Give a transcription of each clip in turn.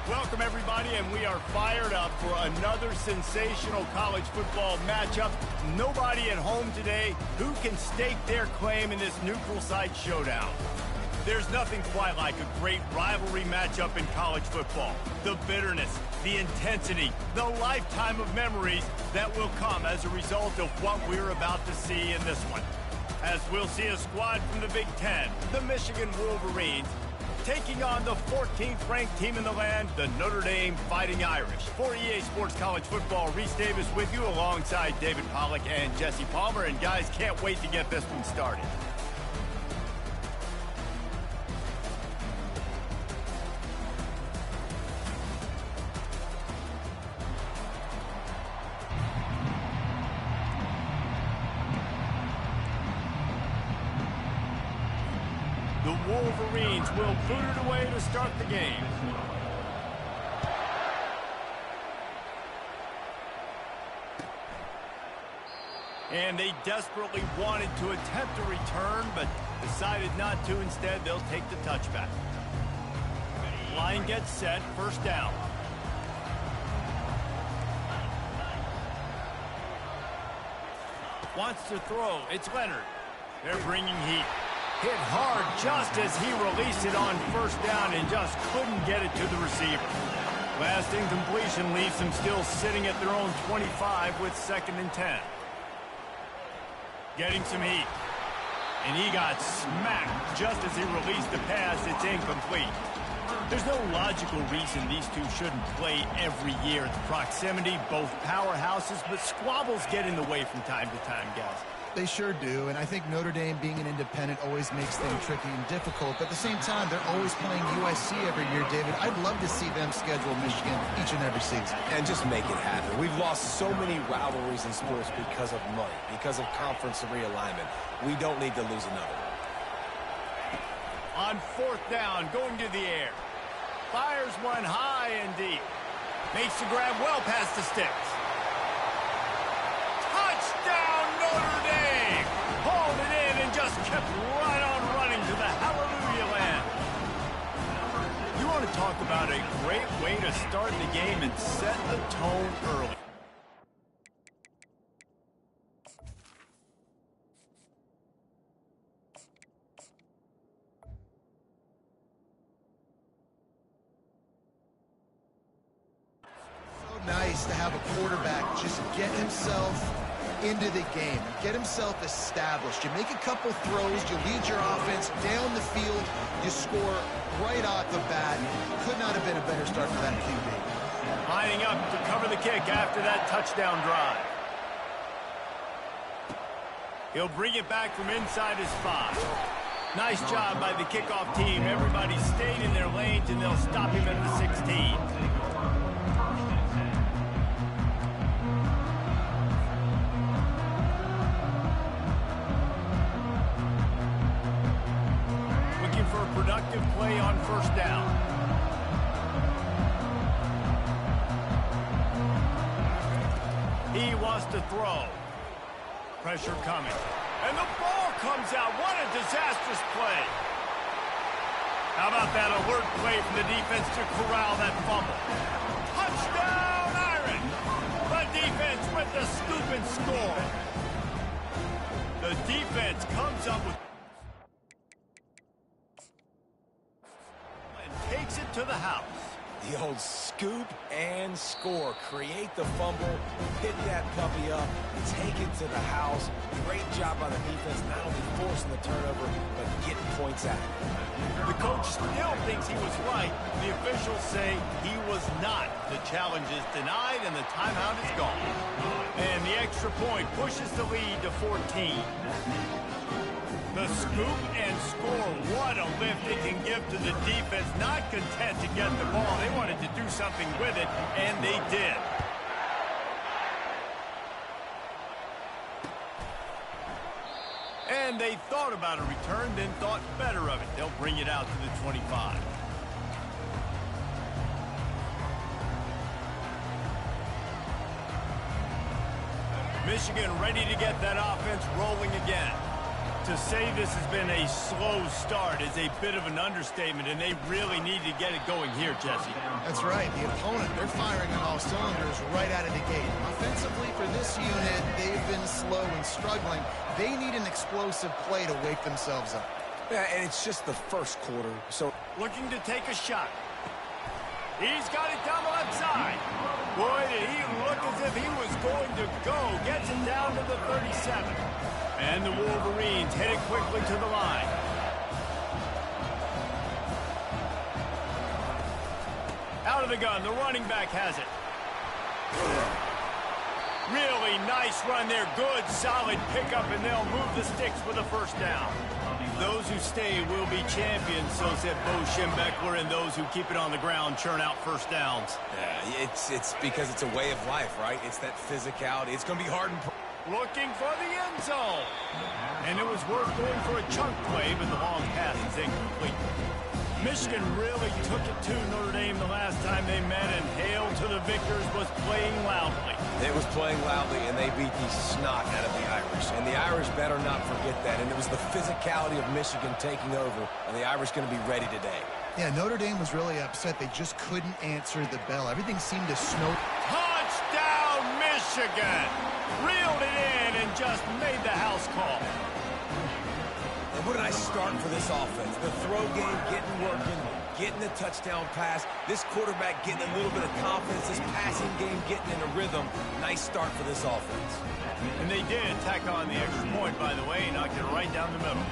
Welcome, everybody, and we are fired up for another sensational college football matchup. Nobody at home today who can stake their claim in this neutral site showdown. There's nothing quite like a great rivalry matchup in college football. The bitterness, the intensity, the lifetime of memories that will come as a result of what we're about to see in this one. As we'll see a squad from the Big Ten, the Michigan Wolverines, taking on the 14th ranked team in the land, the Notre Dame Fighting Irish. For EA Sports College Football, Reese Davis with you alongside David Pollack and Jesse Palmer. And guys, can't wait to get this one started. The Wolverines will boot it away to start the game. And they desperately wanted to attempt a return, but decided not to. Instead, they'll take the touchback. Line gets set, first down. Wants to throw, it's Leonard. They're bringing heat. Hit hard just as he released it on first down and just couldn't get it to the receiver. Last incompletion leaves them still sitting at their own 25 with 2nd and 10. Getting some heat. And he got smacked just as he released the pass. It's incomplete. There's no logical reason these two shouldn't play every year. The proximity, both powerhouses, but squabbles get in the way from time to time, guys. They sure do, and I think Notre Dame being an independent always makes things tricky and difficult. But at the same time, they're always playing USC every year, David. I'd love to see them schedule Michigan each and every season. And just make it happen. We've lost so many rivalries in sports because of money, because of conference realignment. We don't need to lose another. On 4th down, going to the air. Fires one high and deep. Makes the grab well past the sticks. Touchdown, Notre Dame! Hauled it in and just kept right on running to the hallelujah land. You want to talk about a great way to start the game and set the tone early. Nice to have a quarterback just get himself into the game, get himself established. You make a couple throws, you lead your offense down the field, you score right off the bat. Could not have been a better start for that QB. Lining up to cover the kick after that touchdown drive. He'll bring it back from inside his 5. Nice job by the kickoff team. Everybody stayed in their lanes, and they'll stop him at the 16. Productive play on first down. He wants to throw. Pressure coming. And the ball comes out. What a disastrous play. How about that alert play from the defense to corral that fumble? Touchdown, Irish! The defense with the scoop and score. The defense comes up with takes it to the house. The old scoop and score. Create the fumble, pick that puppy up, take it to the house. Great job by the defense, not only forcing the turnover, but getting points out. The coach still thinks he was right. The officials say he was not. The challenge is denied, and the timeout is gone. And the extra point pushes the lead to 14. The scoop and score, what a lift it can give to the defense. Not content to get the ball. They wanted to do something with it, and they did. And they thought about a return, then thought better of it. They'll bring it out to the 25. Michigan ready to get that offense rolling again. To say this has been a slow start is a bit of an understatement, and they really need to get it going here, Jesse. That's right. The opponent, they're firing on all cylinders right out of the gate. Offensively, for this unit, they've been slow and struggling. They need an explosive play to wake themselves up. Yeah, and it's just the first quarter, so... Looking to take a shot. He's got it down the left side. Boy, did he look as if he was going to go. Gets it down to the 37. And the Wolverines headed quickly to the line. Out of the gun, the running back has it. Really nice run there. Good, solid pickup, and they'll move the sticks for the first down. Those who stay will be champions, so said Bo Schembechler, and those who keep it on the ground churn out first downs. Yeah, it's because it's a way of life, right? It's that physicality. It's going to be hard and... Looking for the end zone. And it was worth going for a chunk play, but the long pass is incomplete. Michigan really took it to Notre Dame the last time they met, and Hail to the Victors was playing loudly. It was playing loudly, and they beat the snot out of the Irish. And the Irish better not forget that. And it was the physicality of Michigan taking over, and the Irish going to be ready today. Yeah, Notre Dame was really upset. They just couldn't answer the bell. Everything seemed to snow. Touchdown, Michigan! Reeled it in and just made the house call. And what a nice start for this offense. The throw game getting working, getting the touchdown pass. This quarterback getting a little bit of confidence. This passing game getting in a rhythm. Nice start for this offense. And they did tack on the extra point, by the way, knocked it right down the middle.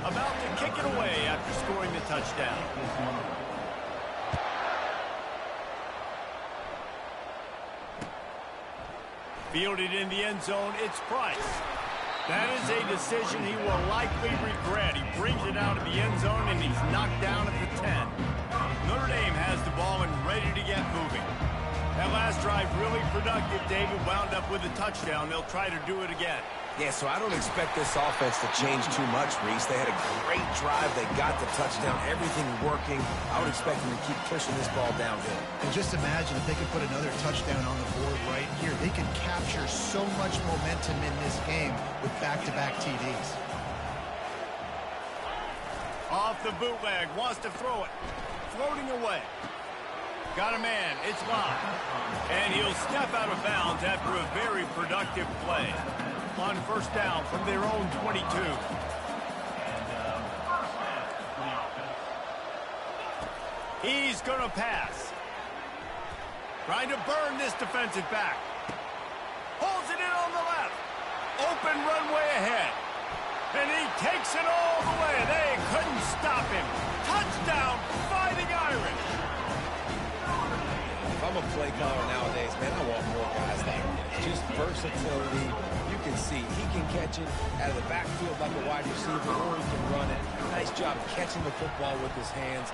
About to kick it away after scoring the touchdown. Fielded in the end zone, it's Price. That is a decision he will likely regret. He brings it out of the end zone, and he's knocked down at the 10. Notre Dame has the ball and ready to get moving. That last drive really productive. David wound up with a touchdown. They'll try to do it again. Yeah, so I don't expect this offense to change too much, Reese. They had a great drive. They got the touchdown. Everything working. I would expect them to keep pushing this ball downhill. And just imagine if they could put another touchdown on the board right here. They could capture so much momentum in this game with back-to-back TDs. Off the bootleg. Wants to throw it. Floating away. Got a man. It's live. And he'll step out of bounds after a very productive play. On first down from their own 22. He's going to pass. Trying to burn this defensive back. Holds it in on the left. Open runway ahead. And he takes it all the way. They couldn't stop him. Touchdown, Fighting Irish. If I'm a play caller nowadays, man, I want more guys like this. Just versatility. You can see he can catch it out of the backfield like a wide receiver, or he can run it. Nice job catching the football with his hands,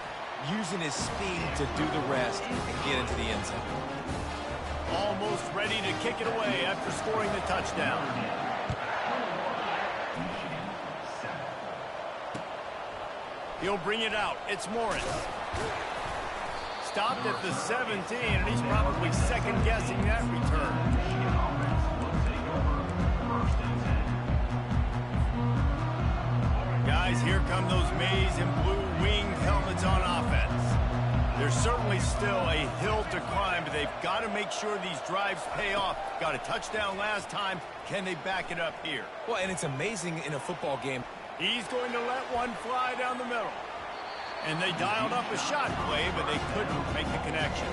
using his speed to do the rest and get into the end zone. Almost ready to kick it away after scoring the touchdown. He'll bring it out. It's Morris. Stopped at the 17, and he's probably second-guessing that return. Guys, here come those maize and blue winged helmets on offense. There's certainly still a hill to climb, but they've got to make sure these drives pay off. Got a touchdown last time. Can they back it up here? Well, and it's amazing in a football game. He's going to let one fly down the middle. And they dialed up a shot play, but they couldn't make the connection.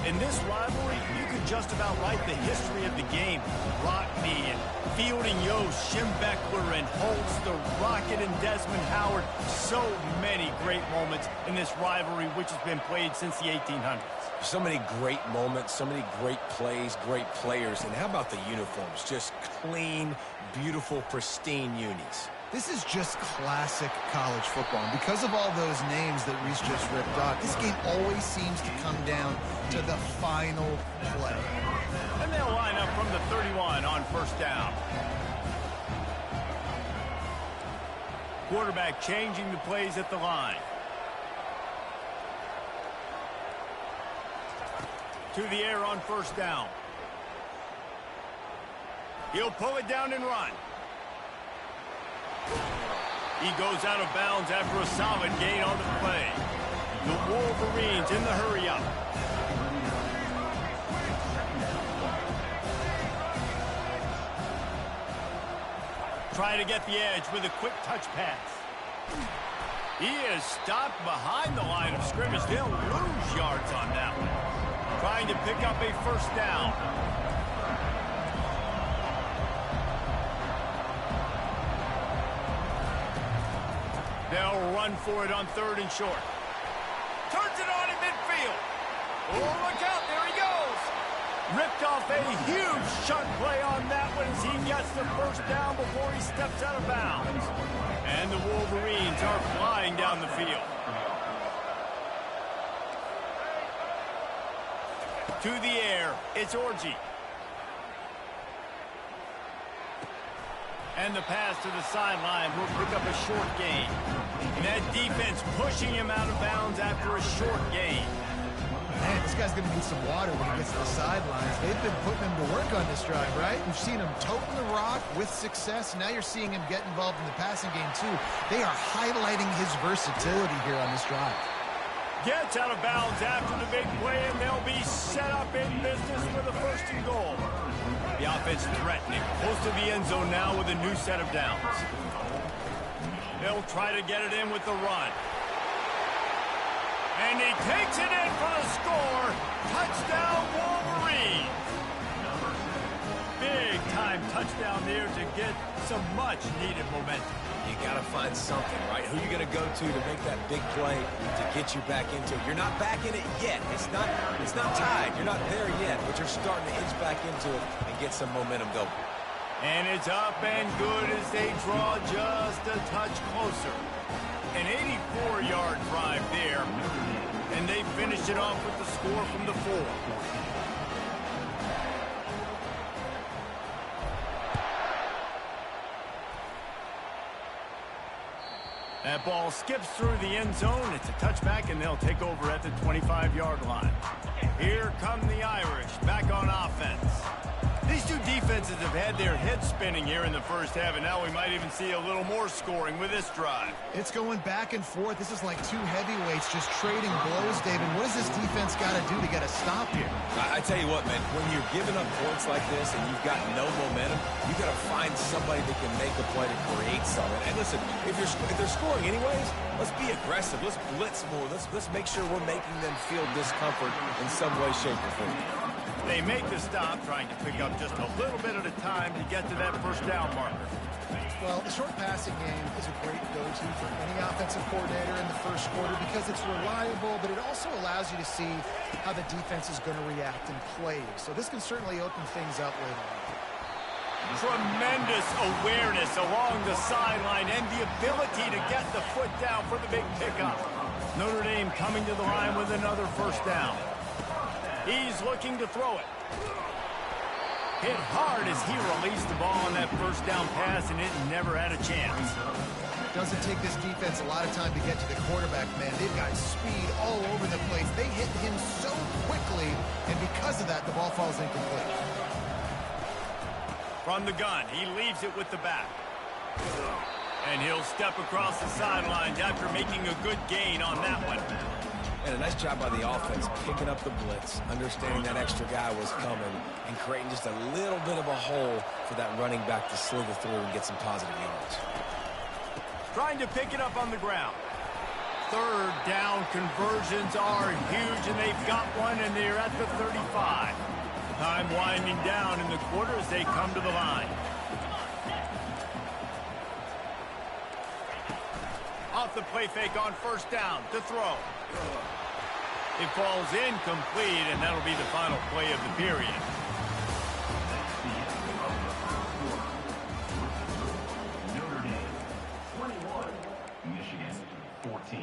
In this rivalry, you could just about write the history of the game. Rockne and Fielding Yost, Schembechler and Holtz, the Rocket and Desmond Howard. So many great moments in this rivalry, which has been played since the 1800s. So many great moments, so many great plays, great players. And how about the uniforms? Just clean, beautiful, pristine unis. This is just classic college football. And because of all those names that Reese just ripped off, this game always seems to come down to the final play. And they'll line up from the 31 on first down. Quarterback changing the plays at the line. To the air on first down. He'll pull it down and run. He goes out of bounds after a solid gain on the play. The Wolverines in the hurry-up. Try to get the edge with a quick touch pass. He is stopped behind the line of scrimmage. They'll lose yards on that one. Trying to pick up a first down. They'll run for it on 3rd and short. Turns it on in midfield. Oh, look out. There he goes. Ripped off a huge chunk play on that one as he gets the first down before he steps out of bounds. And the Wolverines are flying down the field. To the air, it's Orji. And the pass to the sideline will pick up a short gain. And that defense pushing him out of bounds after a short gain. Man, this guy's going to need some water when he gets to the sidelines. They've been putting him to work on this drive, right? We've seen him toting the rock with success. Now you're seeing him get involved in the passing game, too. They are highlighting his versatility here on this drive. Gets out of bounds after the big play, and they'll be set up in business with a 1st and goal. The offense threatening. Close to the end zone now with a new set of downs. They'll try to get it in with the run. And he takes it in for the score. Touchdown, Wolverines. Big-time touchdown there to get some much-needed momentum. You got to find something, right? Who you going to go to make that big play to get you back into it? You're not back in it yet. It's not tied. You're not there yet, but you're starting to inch back into it and get some momentum going. And it's up and good as they draw just a touch closer. An 84-yard drive there, and they finished it off with the score from the 4. That ball skips through the end zone. It's a touchback, and they'll take over at the 25-yard line. Here come the Irish back on offense. These two defenses have had their heads spinning here in the first half, and now we might even see a little more scoring with this drive. It's going back and forth. This is like two heavyweights just trading blows, David. What does this defense got to do to get a stop here? I tell you what, man, when you're giving up points like this and you've got no momentum, you got to find somebody that can make a play to create something. And listen, if they're scoring anyways, let's be aggressive. Let's blitz more. Let's make sure we're making them feel discomfort in some way, shape, or form. They make the stop, trying to pick up just a little bit at a time to get to that first down marker. Well, the short passing game is a great go-to for any offensive coordinator in the first quarter because it's reliable, but it also allows you to see how the defense is going to react and play. So this can certainly open things up later on. Tremendous awareness along the sideline and the ability to get the foot down for the big pickup. Notre Dame coming to the line with another first down. He's looking to throw it. Hit hard as he released the ball on that first down pass, and it never had a chance. Doesn't take this defense a lot of time to get to the quarterback, man. They've got speed all over the place. They hit him so quickly, and because of that, the ball falls incomplete. From the gun, he leaves it with the back. And he'll step across the sidelines after making a good gain on that one. And a nice job by the offense, picking up the blitz, understanding that extra guy was coming, and creating just a little bit of a hole for that running back to slither through and get some positive yards. Trying to pick it up on the ground. 3rd down conversions are huge, and they've got one, and they're at the 35. Time winding down in the quarter as they come to the line. Off the play fake on first down to throw. It falls incomplete, and that'll be the final play of the period. Notre Dame 21, Michigan 14.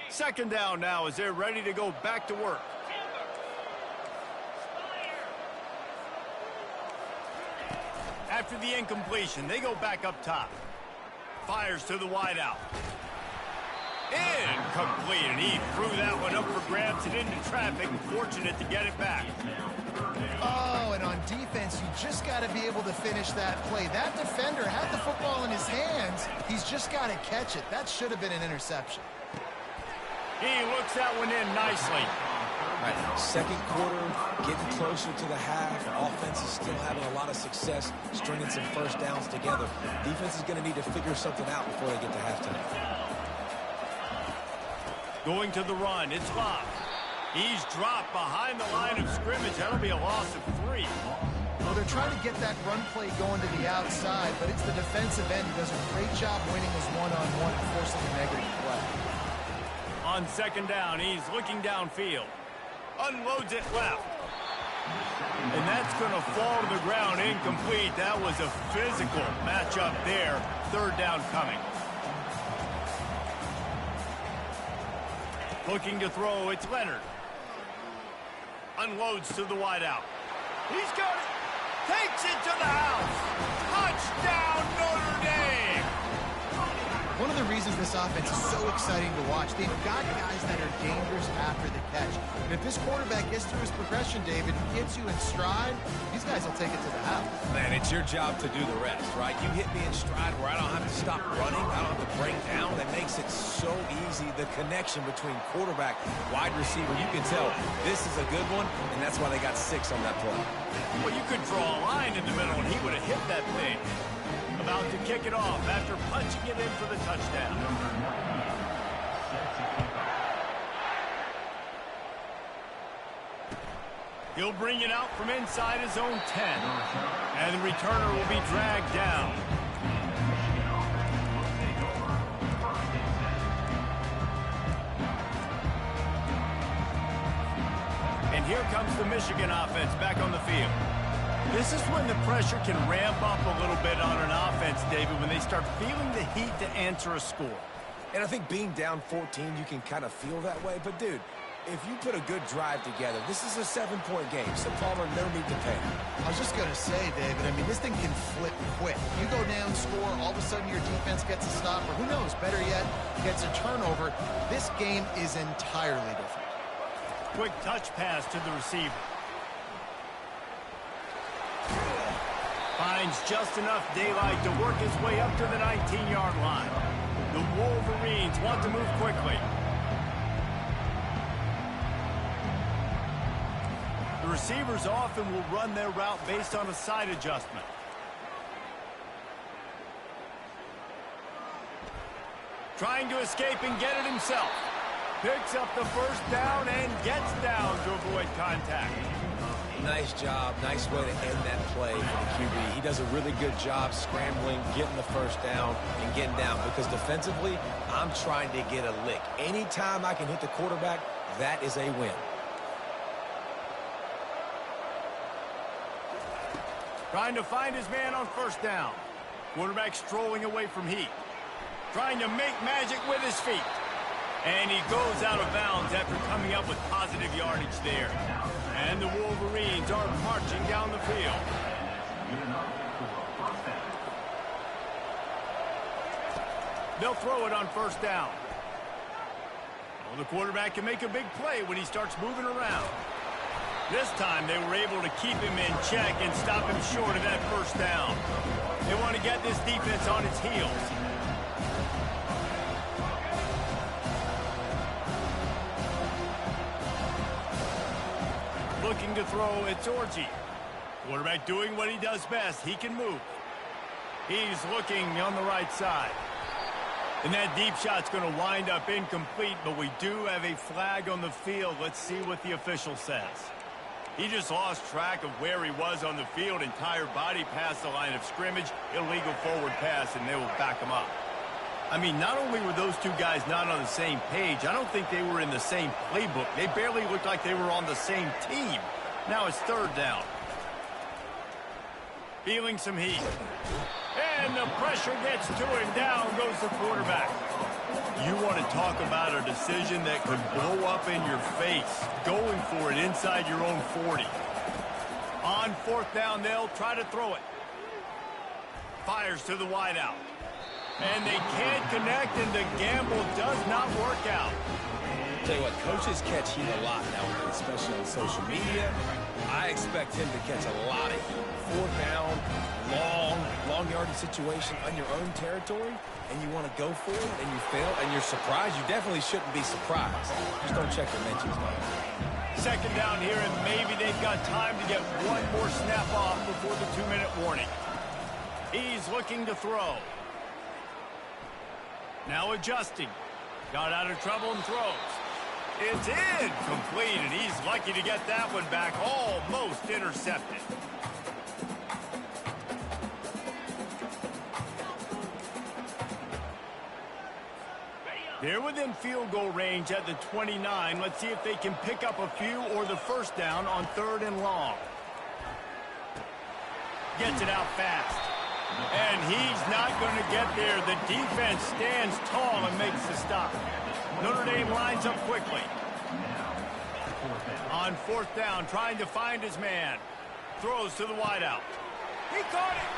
Second down now as they're ready to go back to work. After the incompletion, they go back up top. Fires to the wideout. Incomplete, and he threw that one up for grabs and into traffic. Fortunate to get it back. Oh, and on defense, you just got to be able to finish that play. That defender had the football in his hands. He's just got to catch it. That should have been an interception. He looks that one in nicely. Right, second quarter, getting closer to the half. Offense is still having a lot of success stringing some first downs together. Defense is going to need to figure something out before they get to halftime. Going to the run, it's Love. He's dropped behind the line of scrimmage. That'll be a loss of 3. Well, they're trying to get that run play going to the outside, but it's the defensive end who does a great job winning his one-on-one and forcing a negative play. On second down, he's looking downfield. Unloads it left. And that's going to fall to the ground incomplete. That was a physical matchup there. Third down coming. Looking to throw, it's Leonard. Unloads to the wideout. He's got it. Takes it to the house. Touchdown, Notre Dame. One of the reasons this offense is so exciting to watch, they've got guys that are dangerous after the catch. And if this quarterback gets through his progression, David, and gets you in stride, these guys will take it to the house. Man, it's your job to do the rest, right? You hit me in stride where I don't have to stop running. I don't have to break down. That makes it so easy. The connection between quarterback, wide receiver, you can tell this is a good one, and that's why they got 6 on that play. Well, you could draw a line in the middle, and he would have hit that thing. About to kick it off after punching it in for the touchdown. He'll bring it out from inside his own 10. And the returner will be dragged down. And here comes the Michigan offense back on the field. This is when the pressure can ramp up a little bit on an offense, David, when they start feeling the heat to answer a score. And I think being down 14, you can kind of feel that way. But, dude, if you put a good drive together, this is a 7-point game. So, Palmer, no need to panic. I was just going to say, David, I mean, this thing can flip quick. You go down, score, all of a sudden your defense gets a stop, or who knows, better yet, gets a turnover. This game is entirely different. Quick touch pass to the receiver. Finds just enough daylight to work his way up to the 19-yard line. The Wolverines want to move quickly. The receivers often will run their route based on a side adjustment. Trying to escape and get it himself. Picks up the first down and gets down to avoid contact. Nice job. Nice way to end that play for the QB. He does a really good job scrambling, getting the first down, and getting down. Because defensively, I'm trying to get a lick. Anytime I can hit the quarterback, that is a win. Trying to find his man on first down. Quarterback strolling away from heat. Trying to make magic with his feet. And he goes out of bounds after coming up with positive yardage there. And the Wolverines are marching down the field. They'll throw it on first down. Well, the quarterback can make a big play when he starts moving around. This time they were able to keep him in check and stop him short of that first down. They want to get this defense on its heels. Looking to throw, it's Orji. Quarterback doing what he does best. He can move. He's looking on the right side. And that deep shot's going to wind up incomplete, but we do have a flag on the field. Let's see what the official says. He just lost track of where he was on the field. Entire body past the line of scrimmage. Illegal forward pass, and they will back him up. I mean, not only were those two guys not on the same page, I don't think they were in the same playbook. They barely looked like they were on the same team. Now it's third down. Feeling some heat. And the pressure gets to him. Down goes the quarterback. You want to talk about a decision that could blow up in your face. Going for it inside your own 40. On fourth down, they'll try to throw it. Fires to the wideout. And they can't connect, and the gamble does not work out. Tell you what, coaches catch heat a lot now, especially on social media. I expect him to catch a lot of heat. 4th down, long yardage situation on your own territory, and you want to go for it, and you fail, and you're surprised. You definitely shouldn't be surprised. Just don't check your mentions, man. 2nd down here, and maybe they've got time to get one more snap off before the 2-minute warning. He's looking to throw. Now adjusting. Got out of trouble and throws. It's incomplete, and he's lucky to get that one back. Almost intercepted. They're within field goal range at the 29. Let's see if they can pick up a few or the 1st down on 3rd and long. Gets it out fast. And he's not going to get there. The defense stands tall and makes the stop. Notre Dame lines up quickly. On 4th down, trying to find his man. Throws to the wideout. He caught it.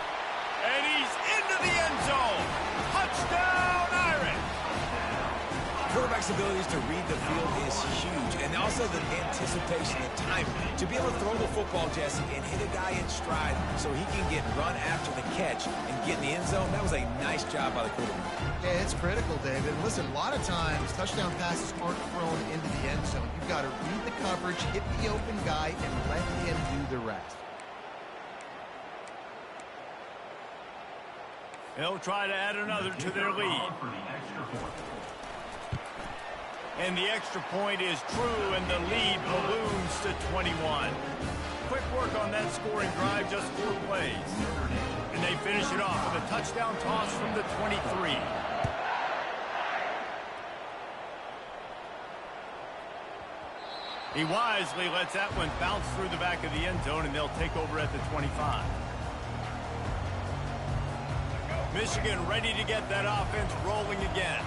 And he's into the end zone. Touchdown, Irish. Quarterback's abilities to read the field is huge, and also the anticipation and timing. To be able to throw the football, Jesse, and hit a guy in stride so he can get run after the catch and get in the end zone, that was a nice job by the quarterback. Yeah, it's critical, David. Listen, a lot of times, touchdown passes aren't thrown into the end zone. You've got to read the coverage, hit the open guy, and let him do the rest. They'll try to add another to their lead. And the extra point is true, and the lead balloons to 21. Quick work on that scoring drive, just 4 plays. And they finish it off with a touchdown toss from the 23. He wisely lets that one bounce through the back of the end zone, and they'll take over at the 25. Michigan ready to get that offense rolling again.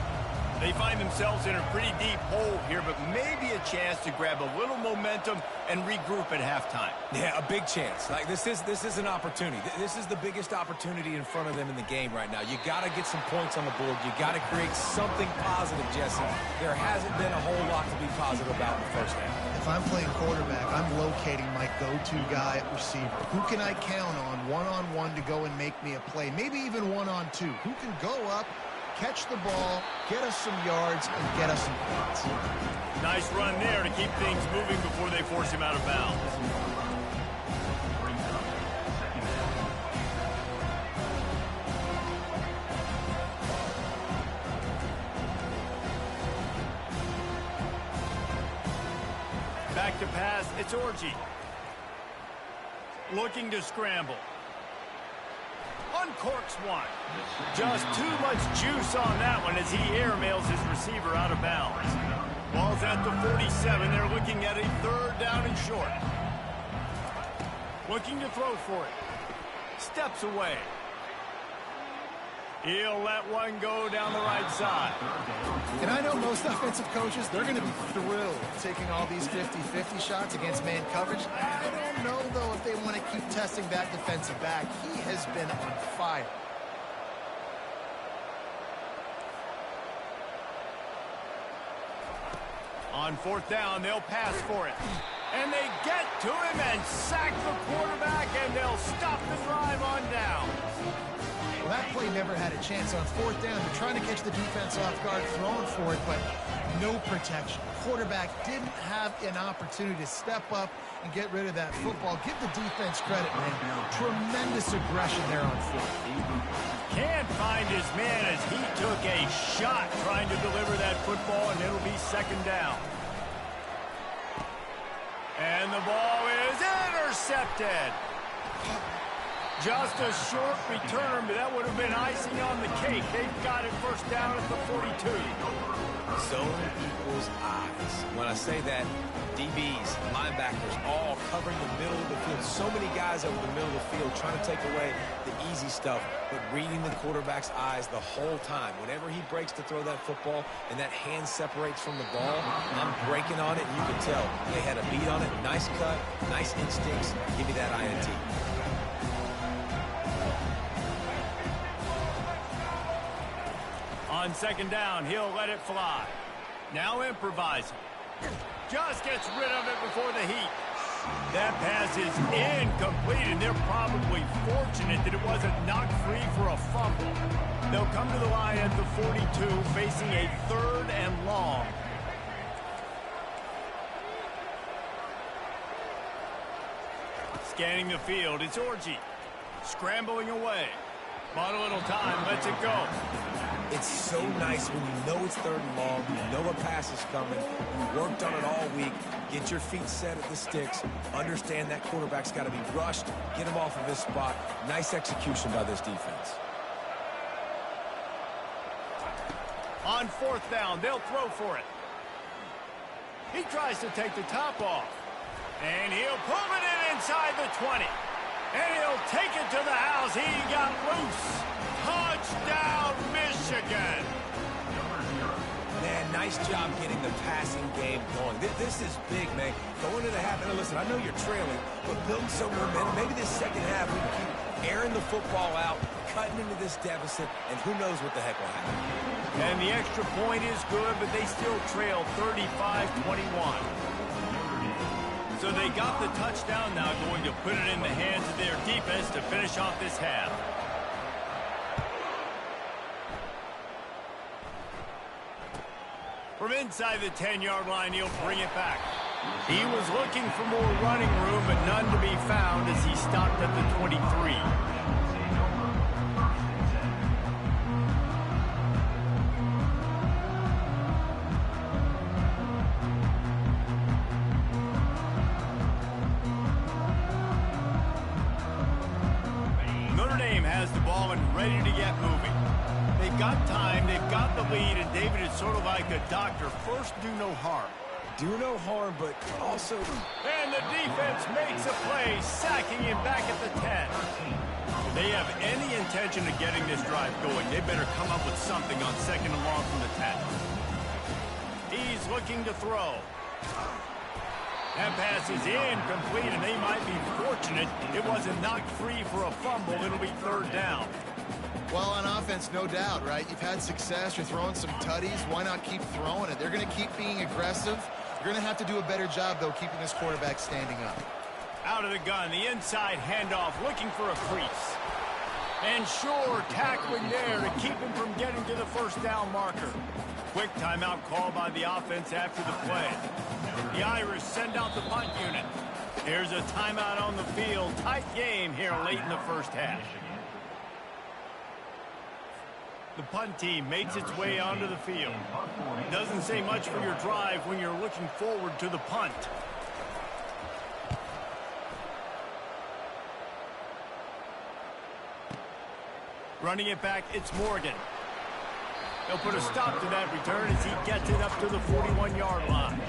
They find themselves in a pretty deep hole here, but maybe a chance to grab a little momentum and regroup at halftime. Yeah, a big chance. Like this is an opportunity. This is the biggest opportunity in front of them in the game right now. You got to get some points on the board. You got to create something positive, Jesse. There hasn't been a whole lot to be positive about in the 1st half. If I'm playing quarterback, I'm locating my go-to guy at receiver. Who can I count on one-on-one to go and make me a play? Maybe even one-on-two. Who can go up, catch the ball, get us some yards, and get us some points. Nice run there to keep things moving before they force him out of bounds. Back to pass, it's Orji. Looking to scramble. Uncorks one. Just too much juice on that one as he airmails his receiver out of bounds. Ball's at the 47. They're looking at a 3rd down and short. Looking to throw for it. Steps away. He'll let one go down the right side. And I know most offensive coaches, they're going to be thrilled taking all these 50-50 shots against man coverage. I don't know, though, if they want to keep testing that defensive back. He has been on fire. On 4th down, they'll pass for it. And they get to him and sack the quarterback, and they'll stop the drive on down. Well, that play never had a chance. On 4th down, they're trying to catch the defense off guard, throwing for it, but no protection. Quarterback didn't have an opportunity to step up and get rid of that football. Give the defense credit, man. Tremendous aggression there on 4th. Can't find his man as he took a shot trying to deliver that football, and it'll be 2nd down. And the ball is intercepted. Just a short return, but that would have been icing on the cake. They've got it 1st down at the 42. Zone equals eyes. When I say that, DBs, linebackers, all covering the middle of the field. So many guys over the middle of the field trying to take away the easy stuff, but reading the quarterback's eyes the whole time. Whenever he breaks to throw that football and that hand separates from the ball, I'm breaking on it, and you can tell they had a beat on it. Nice cut, nice instincts. Give me that INT. On second down, he'll let it fly. Now improvising. Just gets rid of it before the heat. That pass is incomplete, and they're probably fortunate that it wasn't knocked free for a fumble. They'll come to the line at the 42, facing a 3rd and long. Scanning the field, it's Orji. Scrambling away. Bought a little time, lets it go. It's so nice when you know it's 3rd and long, you know a pass is coming, you worked on it all week, get your feet set at the sticks, understand that quarterback's got to be rushed, get him off of his spot. Nice execution by this defense. On 4th down, they'll throw for it. He tries to take the top off. And he'll pull it in inside the 20. And he'll take it to the house. He got loose. Touchdown, Michigan. Man, nice job getting the passing game going. This is big, man. Going into the half, and listen, I know you're trailing, but building some momentum. Maybe this second half we can keep airing the football out, cutting into this deficit, and who knows what the heck will happen. And the extra point is good, but they still trail 35-21. So they got the touchdown now, going to put it in the hands of their defense to finish off this half. From inside the 10-yard line, he'll bring it back. He was looking for more running room, but none to be found as he stopped at the 23. Notre Dame has the ball and ready to get moving. They've got time, they've got the lead, and David is sort of like a doctor. First, do no harm. Do no harm, but also... And the defense makes a play, sacking him back at the 10. If they have any intention of getting this drive going, they better come up with something on 2nd and long from the 10. He's looking to throw. That pass is incomplete, and they might be fortunate it wasn't knocked free for a fumble. It'll be 3rd down. Well, on offense, no doubt, right? You've had success. You're throwing some tutties. Why not keep throwing it? They're going to keep being aggressive. You're going to have to do a better job, though, keeping this quarterback standing up. Out of the gun, the inside handoff, looking for a crease. And sure, tackling there to keep him from getting to the 1st down marker. Quick timeout call by the offense after the play. The Irish send out the punt unit. Here's a timeout on the field. Tight game here late in the 1st half. The punt team makes its way onto the field. Doesn't say much for your drive when you're looking forward to the punt. Running it back, it's Morgan. They'll put a stop to that return as he gets it up to the 41-yard line.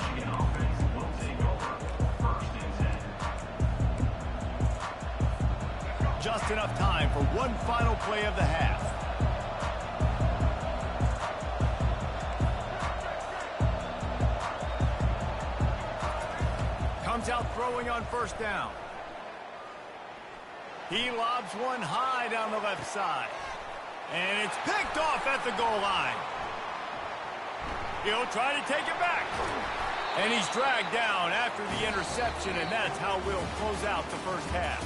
Just enough time for one final play of the half. Comes out throwing on 1st down. He lobs one high down the left side. And it's picked off at the goal line. He'll try to take it back. And he's dragged down after the interception, and that's how we'll close out the 1st half.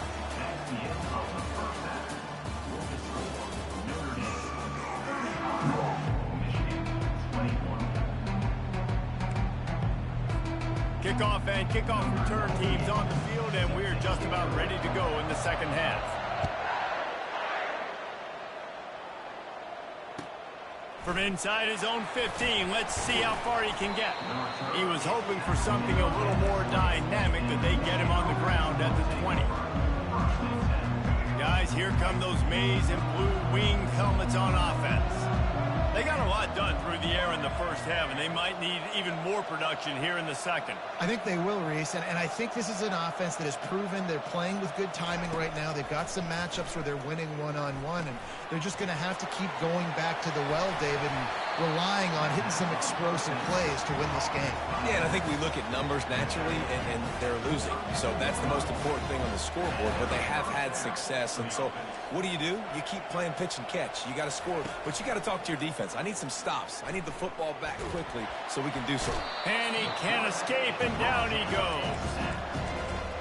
Kickoff and kickoff return teams on the field, and we're just about ready to go in the 2nd half. From inside his own 15, let's see how far he can get. He was hoping for something a little more dynamic, but they get him on the ground at the 20. Guys, here come those maize and blue winged helmets on offense. They got a lot done through the air in the 1st half, and they might need even more production here in the 2nd. I think they will, Reese, and I think this is an offense that has proven they're playing with good timing right now. They've got some matchups where they're winning one-on-one, and they're just going to have to keep going back to the well, David, and relying on hitting some explosive plays to win this game. Yeah, and I think we look at numbers naturally, and they're losing. So that's the most important thing on the scoreboard, but they have had success. And so what do? You keep playing pitch and catch. You got to score, but you got to talk to your defense. I need some stops. I need the football back quickly so we can do so. And he can't escape, and down he goes.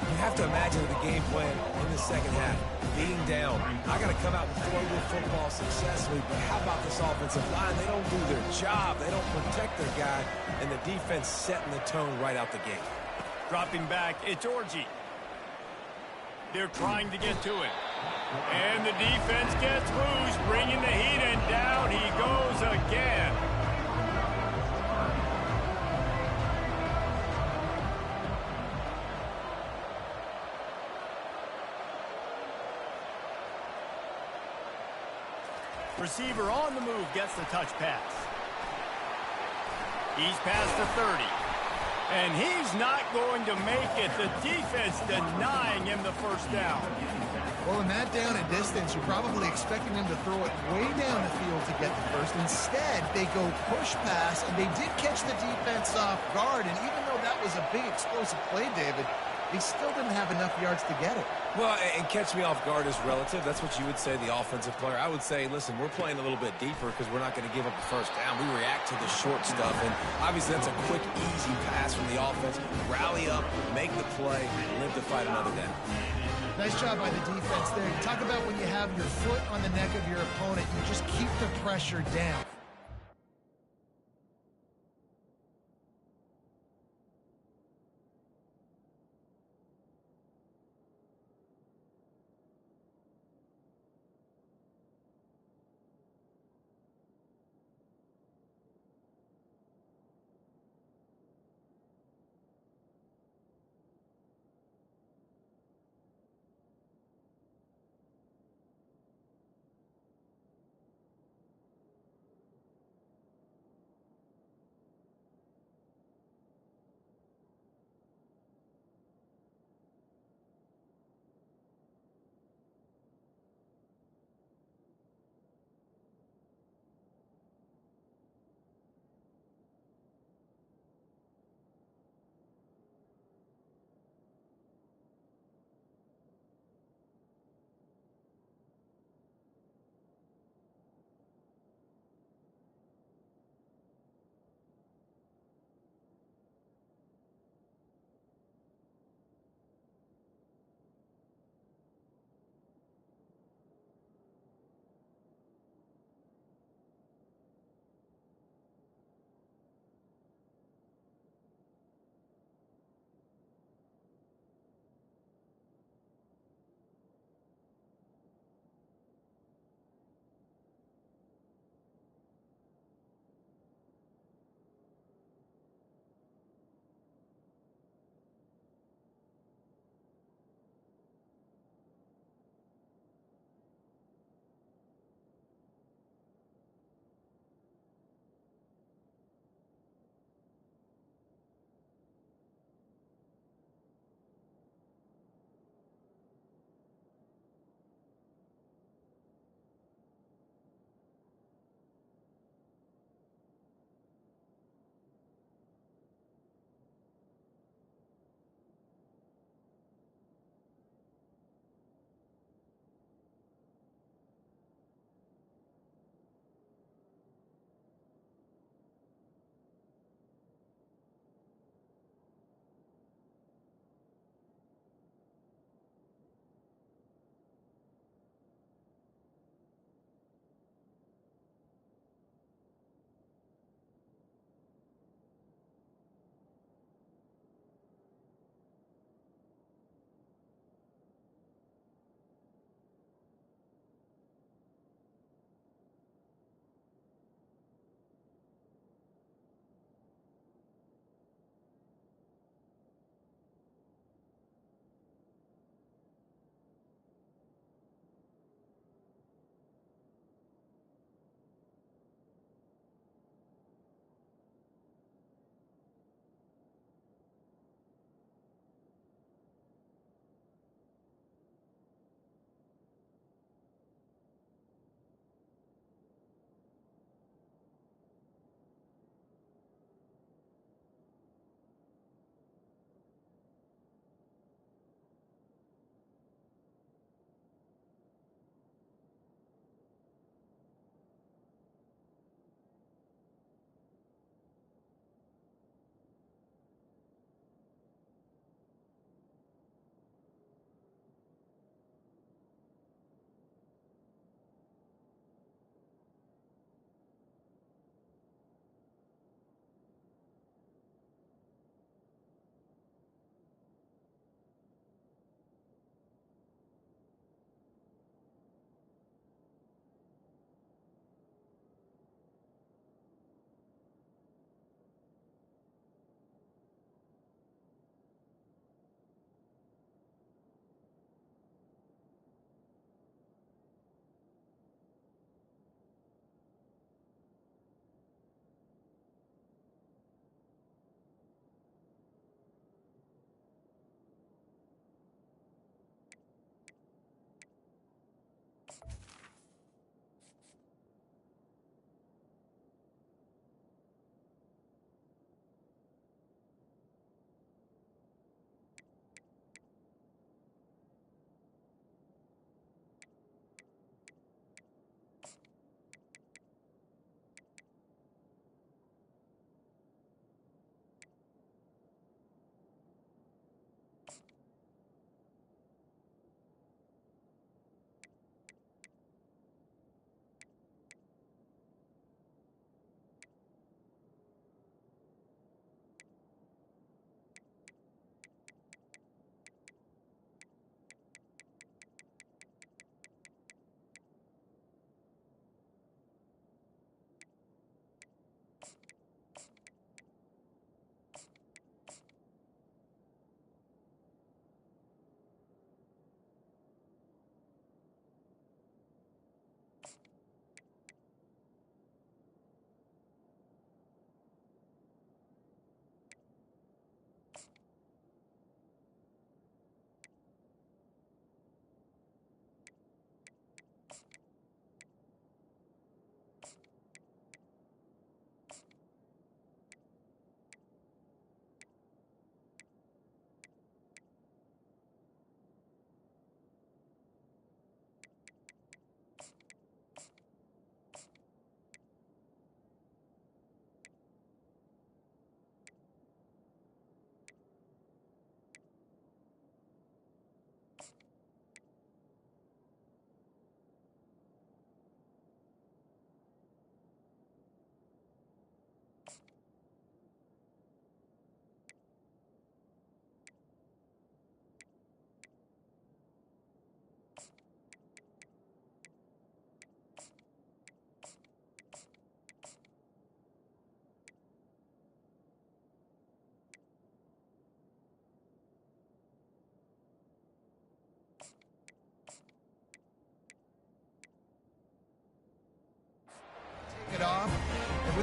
You have to imagine the game plan in the second half. Being down, I got to come out and throw the football successfully, but how about this offensive line? They don't do their job. They don't protect their guy, and the defense setting the tone right out the gate. Dropping back, it's Orji. They're trying to get to it. And the defense gets loose, bringing the heat, and down he goes again. Receiver on the move gets the touch pass. He's past the 30. And he's not going to make it. The defense denying him the first down. Well, in that down and distance, you're probably expecting them to throw it way down the field to get the first. Instead, they go push pass, and they did catch the defense off guard. And even though that was a big explosive play, David, they still didn't have enough yards to get it. Well, and catch me off guard is relative. That's what you would say, the offensive player. I would say, listen, we're playing a little bit deeper because we're not going to give up a first down. We react to the short stuff, and obviously that's a quick, easy pass from the offense. Rally up, make the play, live to fight another down. Nice job by the defense there. Talk about when you have your foot on the neck of your opponent, you just keep the pressure down.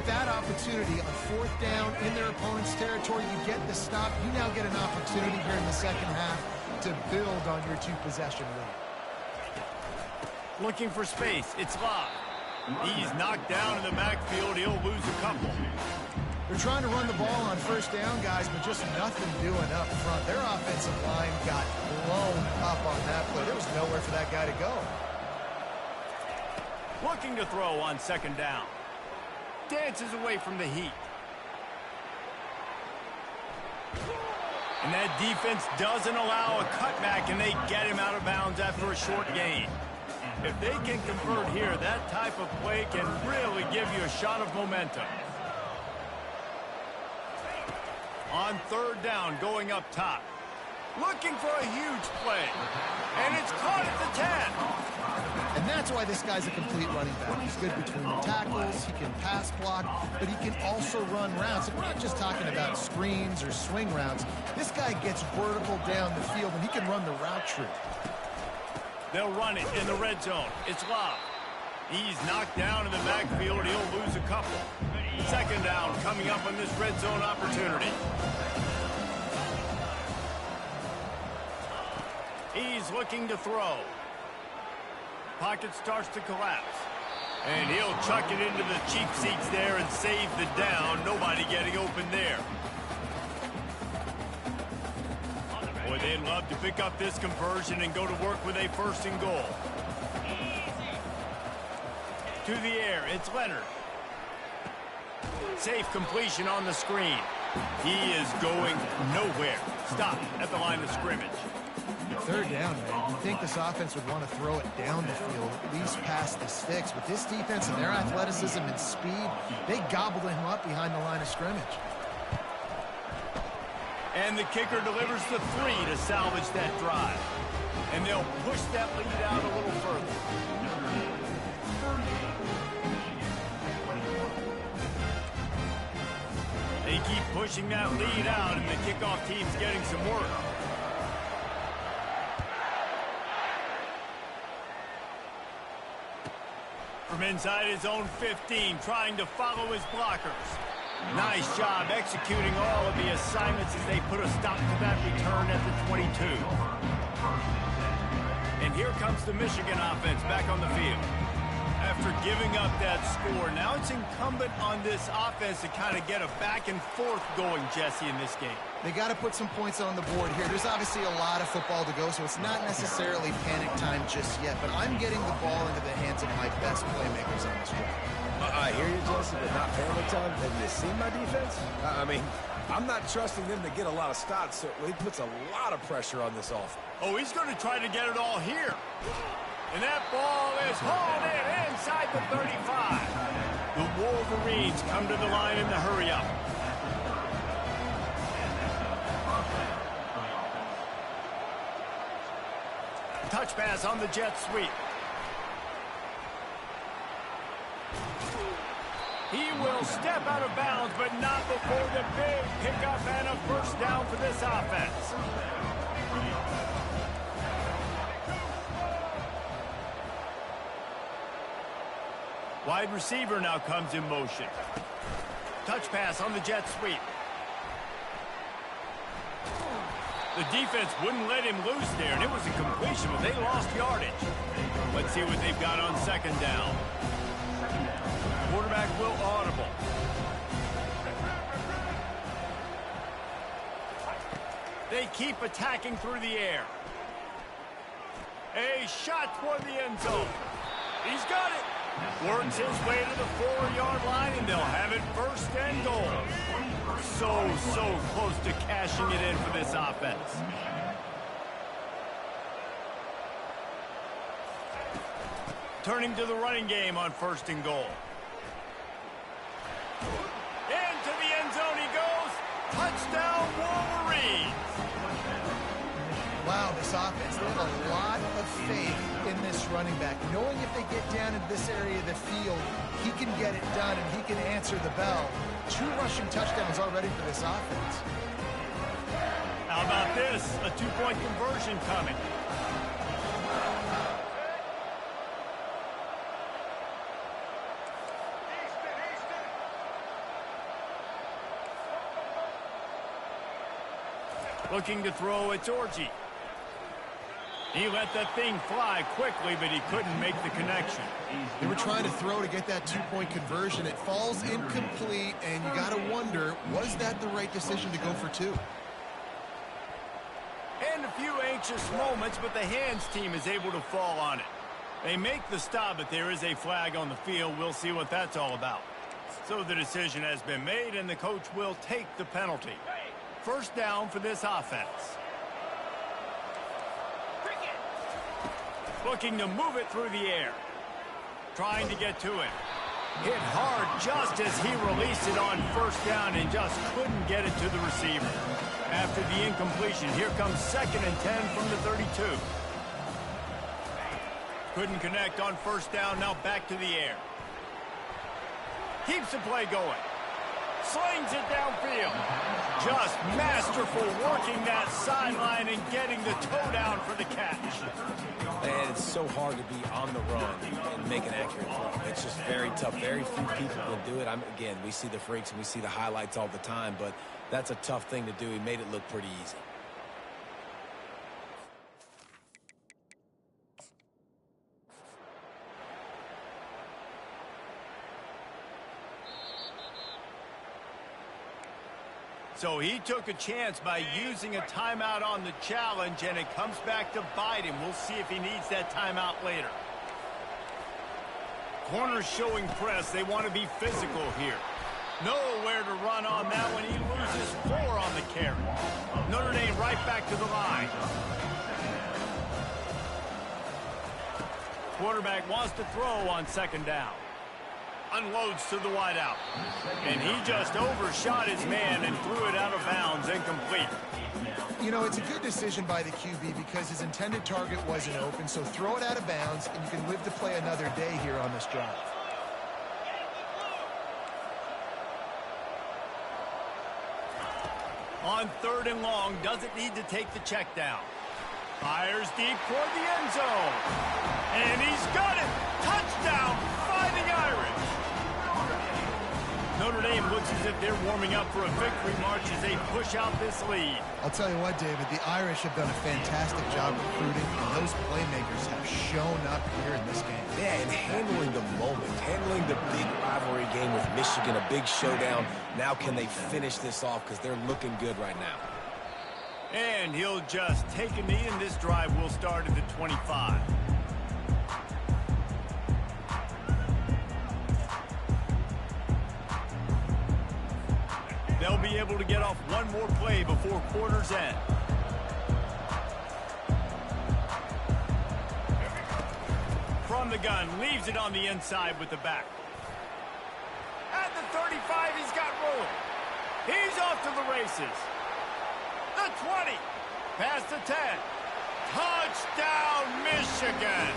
that opportunity on 4th down in their opponent's territory, you get the stop. You now get an opportunity here in the second half to build on your 2-possession lead. Looking for space. It's Love. He's knocked down in the backfield. He'll lose a couple. They're trying to run the ball on 1st down, guys, but just nothing doing up front. Their offensive line got blown up on that play. There was nowhere for that guy to go. Looking to throw on 2nd down. Dances away from the heat. And that defense doesn't allow a cutback, and they get him out of bounds after a short gain. If they can convert here, that type of play can really give you a shot of momentum. On 3rd down, going up top. Looking for a huge play. And it's caught at the 10. And that's why this guy's a complete running back. He's good between the tackles, he can pass block, but he can also run routes. And we're not just talking about screens or swing routes. This guy gets vertical down the field, and he can run the route tree. They'll run it in the red zone. It's Love. He's knocked down in the backfield. He'll lose a couple. 2nd down coming up on this red zone opportunity. He's looking to throw. Pocket starts to collapse. And he'll chuck it into the cheap seats there and save the down. Nobody getting open there. Boy, they'd love to pick up this conversion and go to work with a 1st and goal. To the air, it's Leonard. Safe completion on the screen. He is going nowhere. Stop at the line of scrimmage. 3rd down, man. You'd think this offense would want to throw it down the field, at least past the sticks. With this defense and their athleticism and speed, they gobbled him up behind the line of scrimmage. And the kicker delivers the 3 to salvage that drive. And they'll push that lead out a little further. They keep pushing that lead out, and the kickoff team's getting some work. From inside his own 15, trying to follow his blockers. Nice job executing all of the assignments as they put a stop to that return at the 22. And here comes the Michigan offense back on the field. After giving up that score, now it's incumbent on this offense to kind of get a back and forth going, Jesse, in this game. They got to put some points on the board here. There's obviously a lot of football to go, so it's not necessarily panic time just yet, but I'm getting the ball into the hands of my best playmakers on this drive. I hear you, Jesse, but not panic time. Have you seen my defense? I mean, I'm not trusting them to get a lot of stops, so it puts a lot of pressure on this offense. Oh, he's going to try to get it all here. And that ball is hauled in inside the 35. The Wolverines come to the line in the hurry-up. Touch pass on the jet sweep. He will step out of bounds, but not before the big pickup and a 1st down for this offense. Wide receiver now comes in motion. Touch pass on the jet sweep. The defense wouldn't let him loose there, and it was a completion, but they lost yardage. Let's see what they've got on 2nd down. Quarterback will audible. They keep attacking through the air. A shot toward the end zone. He's got it. Works his way to the 4-yard line, and they'll have it 1st and goal. So close to cashing it in for this offense. Turning to the running game on 1st and goal. Into the end zone he goes. Touchdown, Wolverines. Wow, this offense, they have a lot of faith in this running back, knowing if they get down into this area of the field, he can get it done and he can answer the bell. 2 rushing touchdowns already for this offense. How about this? A 2-point conversion coming. Looking to throw, it's Orji. He let that thing fly quickly, but he couldn't make the connection. They were trying to throw to get that two-point conversion. It falls incomplete, and you got to wonder, was that the right decision to go for two? And a few anxious moments, but the hands team is able to fall on it. They make the stop, but there is a flag on the field. We'll see what that's all about. So the decision has been made, and the coach will take the penalty. First down for this offense. Looking to move it through the air. Trying to get to it. Hit hard just as he released it on first down and just couldn't get it to the receiver. After the incompletion, here comes 2nd and 10 from the 32. Couldn't connect on first down, now back to the air. Keeps the play going. Slings it downfield. Just masterful working that sideline and getting the toe down for the catch. Man, it's so hard to be on the run and make an accurate throw. It's just very tough. Very few people can do it. Again, we see the freaks and we see the highlights all the time, but that's a tough thing to do. He made it look pretty easy. So he took a chance by using a timeout on the challenge, and it comes back to bite him. We'll see if he needs that timeout later. Corners showing press. They want to be physical here. Nowhere to run on that one. He loses 4 on the carry. Notre Dame right back to the line. Quarterback wants to throw on 2nd down. Unloads to the wideout. And he just overshot his man and threw it out of bounds, incomplete. You know, it's a good decision by the QB because his intended target wasn't open, so throw it out of bounds, and you can live to play another day here on this drive. On 3rd and long, doesn't need to take the check down. Fires deep toward the end zone. And he's got it! Touchdown, Fighting Irish! Notre Dame looks as if they're warming up for a victory march as they push out this lead. I'll tell you what, David, the Irish have done a fantastic job recruiting, and those playmakers have shown up here in this game. Yeah, and handling the moment, handling the big rivalry game with Michigan, a big showdown. Now can they finish this off because they're looking good right now. And he'll just take a knee, and this drive will start at the 25. They'll be able to get off one more play before quarter's end. From the gun, leaves it on the inside with the back. At the 35, he's got room. He's off to the races. The 20, past the 10. Touchdown, Michigan.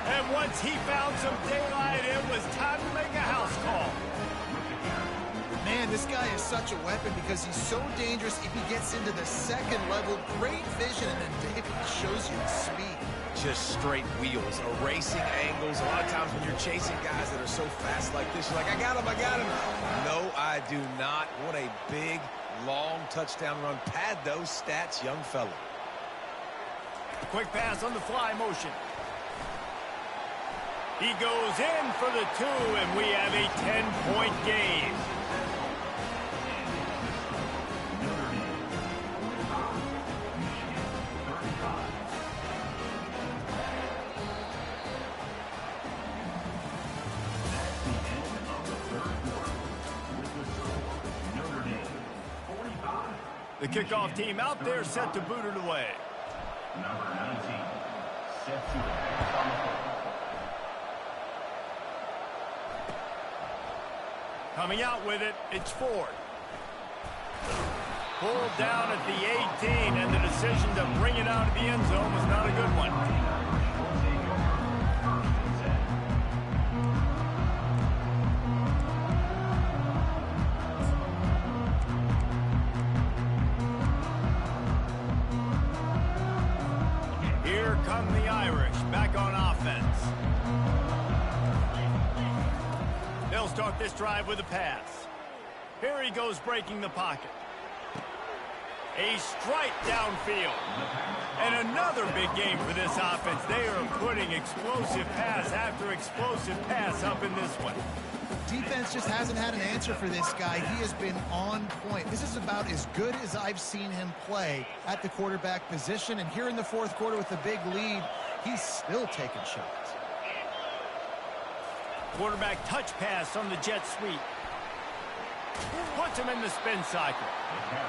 And once he found some daylight, it was time to make a house call. Man, this guy is such a weapon because he's so dangerous if he gets into the 2nd level. Great vision, and then David shows you the speed. Just straight wheels, erasing angles. A lot of times when you're chasing guys that are so fast like this, you're like, I got him, I got him. No, I do not. What a big, long touchdown run. Pad those stats, young fella. Quick pass on the fly motion. He goes in for the 2, and we have a 10-point game. The kickoff team out there set to boot it away. Number 19, set to advance on the field. Coming out with it, it's Ford. Pulled down at the 18, and the decision to bring it out of the end zone was not a good one. Here come the Irish, back on offense. They'll start this drive with a pass. Here he goes breaking the pocket. A strike downfield. And another big game for this offense. They are putting explosive pass after explosive pass up in this one. Defense just hasn't had an answer for this guy. He has been on point. This is about as good as I've seen him play at the quarterback position. And here in the fourth quarter with a big lead, he's still taking shots. Quarterback touch pass on the jet sweep. Puts him in the spin cycle.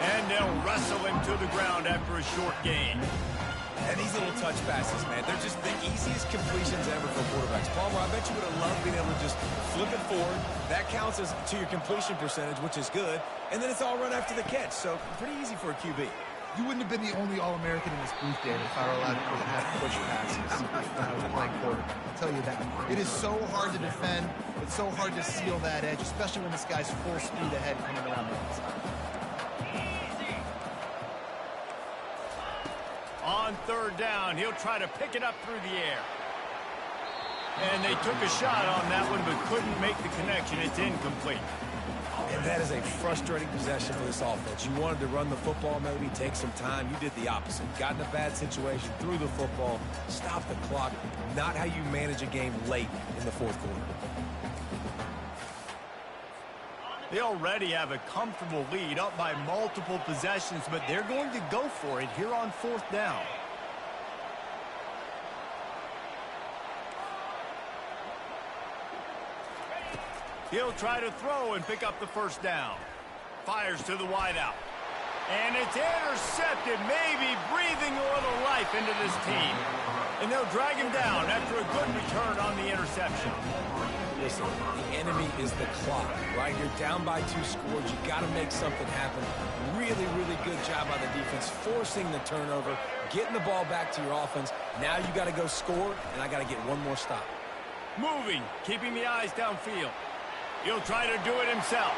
And they'll wrestle him to the ground after a short gain. And these little touch passes, man, they're just the easiest completions ever for quarterbacks. Palmer, I bet you would have loved being able to just flip it forward. That counts as to your completion percentage, which is good. And then it's all run after the catch, so pretty easy for a QB. You wouldn't have been the only All-American in this booth, David, if I were allowed to have push passes when I was playing quarterback. I'll tell you that. It is so hard to defend. It's so hard to seal that edge, especially when this guy's full speed ahead coming around the outside. On third down, he'll try to pick it up through the air. And they took a shot on that one, but couldn't make the connection. It's incomplete. And that is a frustrating possession for this offense. You wanted to run the football, maybe take some time. You did the opposite. Got in a bad situation, threw the football, stopped the clock. Not how you manage a game late in the fourth quarter. They already have a comfortable lead, up by multiple possessions, but they're going to go for it here on fourth down. He'll try to throw and pick up the first down. Fires to the wideout. And it's intercepted, maybe breathing a little life into this team. And they'll drag him down after a good return on the interception. Listen, the enemy is the clock, right? You're down by 2 scores. You got to make something happen. Really, really good job by the defense, forcing the turnover, getting the ball back to your offense. Now you got to go score, and I got to get one more stop. Moving, keeping the eyes downfield. He'll try to do it himself.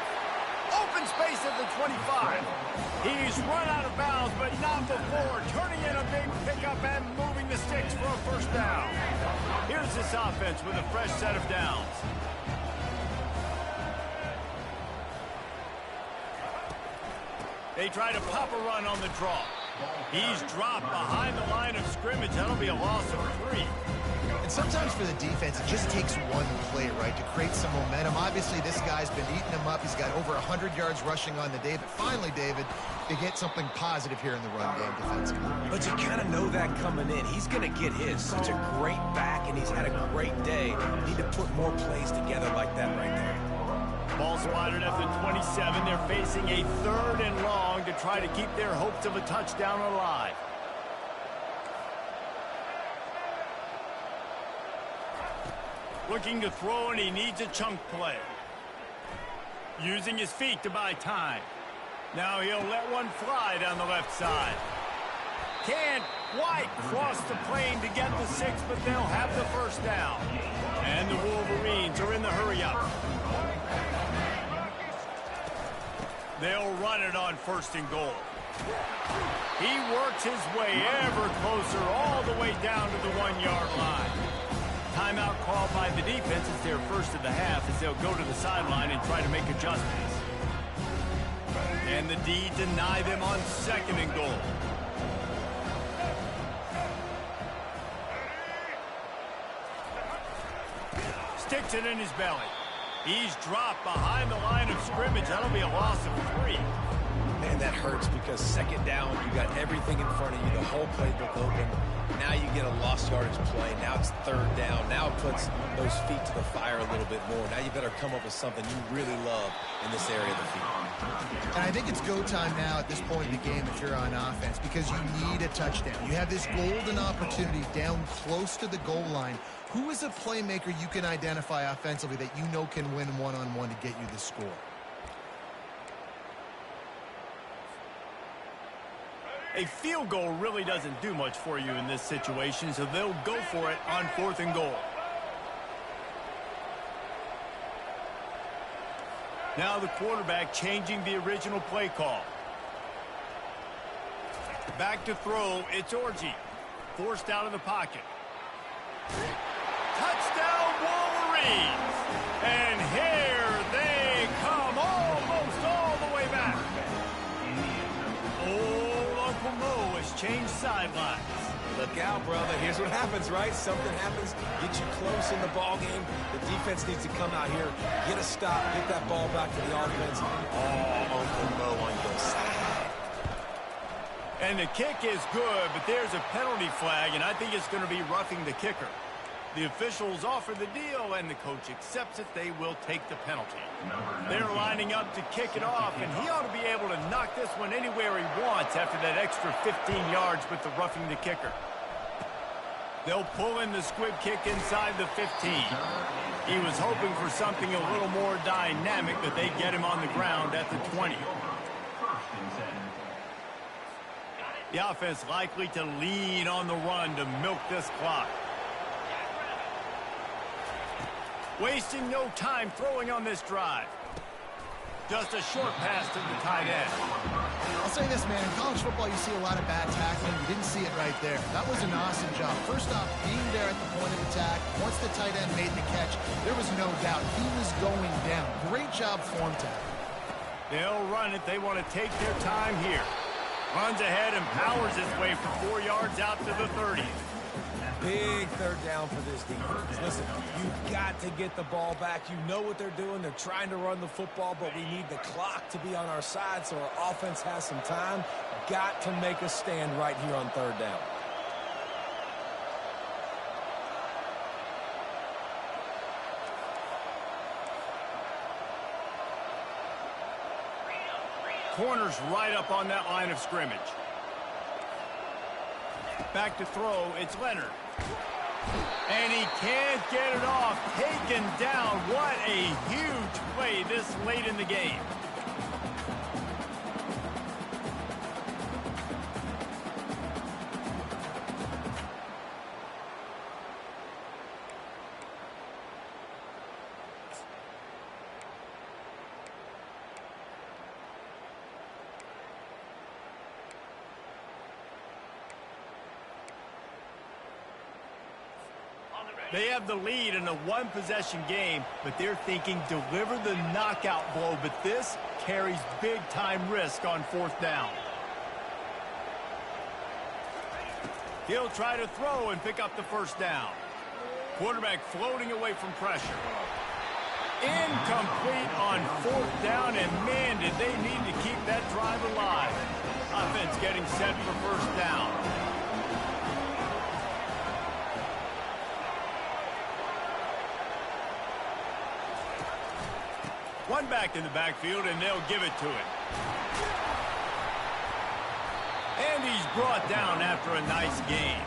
Open space at the 25. He's run out of bounds, but not before. Turning in a big pickup and moving the sticks for a first down. Here's this offense with a fresh set of downs. They try to pop a run on the draw. He's dropped behind the line of scrimmage. That'll be a loss of 3. And sometimes for the defense, it just takes one play, right, to create some momentum. Obviously, this guy's been eating him up. He's got over 100 yards rushing on the day. But finally, David, they get something positive here in the run game defensively. But you kind of know that coming in. He's going to get his. Such a great back, and he's had a great day. Need to put more plays together like that right there. Ball spotted at the 27. They're facing a 3rd and long to try to keep their hopes of a touchdown alive. Looking to throw, and he needs a chunk play. Using his feet to buy time. Now he'll let one fly down the left side. Can't quite cross the plane to get the 6, but they'll have the first down. And the Wolverines are in the hurry-up. They'll run it on 1st and goal. He works his way ever closer all the way down to the 1-yard line. Timeout called by the defense. It's their first of the half as they'll go to the sideline and try to make adjustments. And the D deny them on 2nd and goal. Sticks it in his belly. He's dropped behind the line of scrimmage. That'll be a loss of 3. Man, that hurts because 2nd down, you got everything in front of you, the whole playbook open. Now you get a lost yardage play. Now it's 3rd down. Now it puts those feet to the fire a little bit more. Now you better come up with something you really love in this area of the field. And I think it's go time now at this point in the game if you're on offense because you need a touchdown. You have this golden opportunity down close to the goal line. Who is a playmaker you can identify offensively that you know can win one-on-one to get you the score? A field goal really doesn't do much for you in this situation, so they'll go for it on 4th and goal. Now the quarterback changing the original play call. Back to throw, it's Orji. Forced out of the pocket. Touchdown Wolverines! And here they come, almost all the way back. Oh, change sidelines. Look out, brother. Here's what happens, right? Something happens, get you close in the ball game. The defense needs to come out here, get a stop, get that ball back to the offense. All Uncle Mo on your side. And the kick is good, but there's a penalty flag, and I think it's going to be roughing the kicker. The officials offer the deal, and the coach accepts it. They will take the penalty. They're lining up to kick it off, and he ought to be able to knock this one anywhere he wants after that extra 15 yards with the roughing the kicker. They'll pull in the squib kick inside the 15. He was hoping for something a little more dynamic, but they get him on the ground at the 20. The offense likely to lean on the run to milk this clock. Wasting no time throwing on this drive. Just a short pass to the tight end. I'll say this, man. In college football, you see a lot of bad tackling. You didn't see it right there. That was an awesome job. First off, being there at the point of attack. Once the tight end made the catch, there was no doubt he was going down. Great job form tackle. They'll run it. They want to take their time here. Runs ahead and powers his way for 4 yards out to the 30. Big third down for this defense. Listen, you've got to get the ball back. You know what they're doing. They're trying to run the football, but we need the clock to be on our side so our offense has some time. Got to make a stand right here on third down. Corner's right up on that line of scrimmage. Back to throw, it's Leonard. And he can't get it off. Taken down. What a huge play this late in the game. They have the lead in a one-possession game, but they're thinking deliver the knockout blow, but this carries big-time risk on fourth down. He'll try to throw and pick up the first down. Quarterback floating away from pressure. Incomplete on fourth down, and man, did they need to keep that drive alive. Offense getting set for first down. One back in the backfield, and they'll give it to him. And he's brought down after a nice game.